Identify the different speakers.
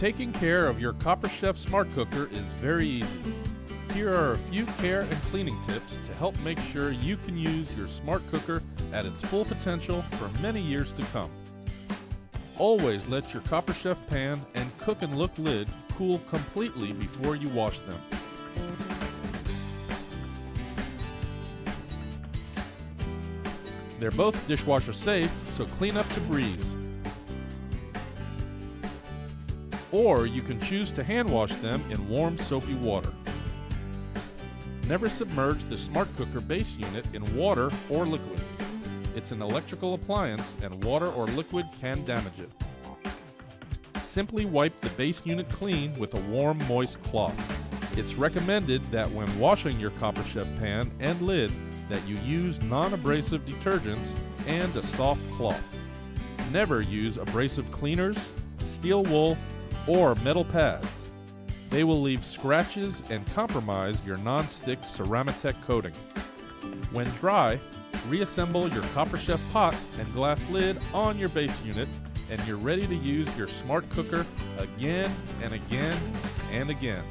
Speaker 1: Taking care of your Copper Chef Smart Cooker is very easy. Here are a few care and cleaning tips to help make sure you can use your Smart Cooker at its full potential for many years to come. Always let your Copper Chef pan and Cook and Look lid cool completely before you wash them. They're both dishwasher safe, so clean up to breeze. Or you can choose to hand wash them in warm soapy water. Never submerge the Smart Cooker base unit in water or liquid. It's an electrical appliance and water or liquid can damage it. Simply wipe the base unit clean with a warm, moist cloth. It's recommended that when washing your Copper Chef pan and lid that you use non-abrasive detergents and a soft cloth. Never use abrasive cleaners, steel wool, or metal pads. They will leave scratches and compromise your non-stick Ceramtech coating. When dry, reassemble your Copper Chef pot and glass lid on your base unit, and you're ready to use your Smart Cooker again and again and again.